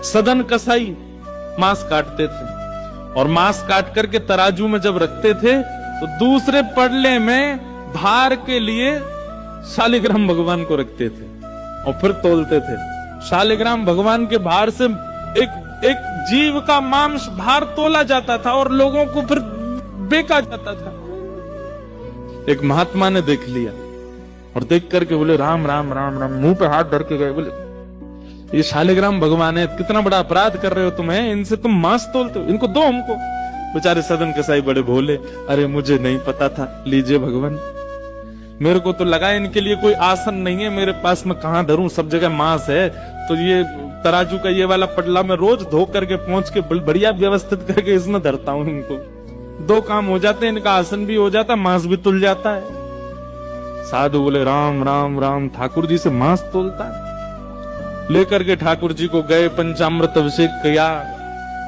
सदन कसाई मांस काटते थे और मांस काट करके तराजू में जब रखते थे तो दूसरे पड़ले में भार के लिए शालिग्राम भगवान को रखते थे और फिर तोलते थे। शालिग्राम भगवान के भार से एक जीव का मांस भार तोला जाता था और लोगों को फिर बेचा जाता था। एक महात्मा ने देख लिया और देख करके बोले राम राम राम राम, मुंह पे हाथ धर के गए, बोले ये शालिग्राम भगवान है, कितना बड़ा अपराध कर रहे हो तुम, है इनसे तुम मांस तोलते हो, इनको दो हमको। बेचारे सदन कसाई बड़े भोले, अरे मुझे नहीं पता था, लीजिए भगवान, मेरे को तो लगा इनके लिए कोई आसन नहीं है, मेरे पास में कहां धरूं, सब जगह मांस है, तो ये तराजू का ये वाला पटला मैं रोज धो करके पहुंच के बढ़िया व्यवस्थित करके इसमें धरता हूं, इनको दो काम हो जाते हैं, इनका आसन भी हो जाता है, मांस भी तुल जाता है। साधु बोले राम राम राम, ठाकुर जी से मांस तोलता है। लेकर के ठाकुर जी को गए, पंचामृत अभिषेक किया,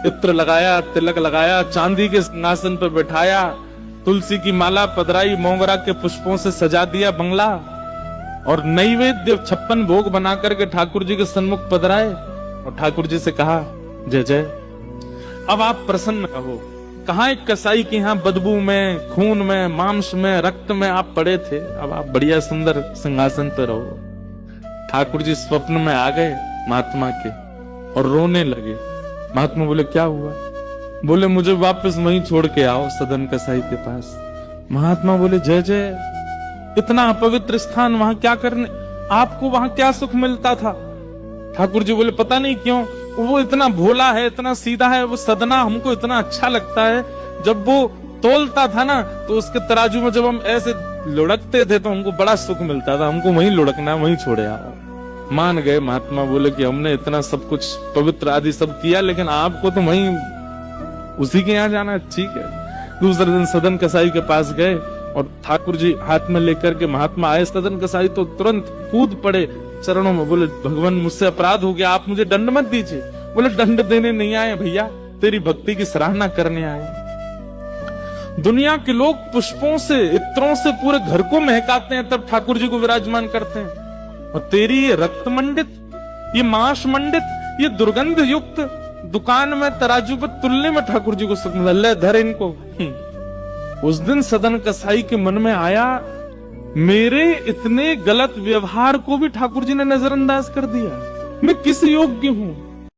इत्र लगाया, तिलक लगाया, चांदी के सिंहासन पर बैठाया, तुलसी की माला पधराई, मोगरा के पुष्पों से सजा दिया बंगला और नैवेद्य 56 भोग बना करके ठाकुर जी के सन्मुख पधराए और ठाकुर जी से कहा जय जय, अब आप प्रसन्न रहो। कहां एक कसाई के यहाँ बदबू में, खून में, मांस में, रक्त में आप पड़े थे, अब आप बढ़िया सुंदर सिंहासन पर रहो। ठाकुर जी स्वप्न में आ गए महात्मा के और रोने लगे। महात्मा बोले क्या हुआ? बोले मुझे वापस वहीं छोड़ के आओ, सदन कसाई के पास। महात्मा बोले जय जय, इतना अपवित्र स्थान वहां क्या करने, आपको वहां क्या सुख मिलता था? ठाकुर जी बोले पता नहीं क्यों, वो इतना भोला है, इतना सीधा है, वो सदना हमको इतना अच्छा लगता है। जब वो तोलता था ना तो उसके तराजू में जब हम ऐसे लुढ़कते थे तो हमको बड़ा सुख मिलता था, हमको वहीं लुढ़कना, वहीं छोड़े आओ। मान गए महात्मा, बोले कि हमने इतना सब कुछ पवित्र आदि सब किया, लेकिन आपको तो वहीं उसी के यहाँ जाना, ठीक है। दूसरे दिन सदन कसाई के पास गए और ठाकुर जी हाथ में लेकर के महात्मा आए। सदन कसाई तो तुरंत कूद पड़े चरणों में, बोले भगवान मुझसे अपराध हो गया, आप मुझे दंड मत दीजिए। बोले दंड देने नहीं आए भैया, तेरी भक्ति की सराहना करने आए। दुनिया के लोग पुष्पों से, इत्रों से पूरे घर को महकाते हैं, तब ठाकुर जी को विराजमान करते हैं, और तेरी ये रक्त मंडित, ये मांस मंडित, ये दुर्गंध युक्त दुकान में तराजू पर तुलने में ठाकुर जी को सुख मिला, ले धर इनको। उस दिन सदन कसाई के मन में आया, मेरे इतने गलत व्यवहार को भी ठाकुर जी ने नजरअंदाज कर दिया, मैं किस योग्य हूं?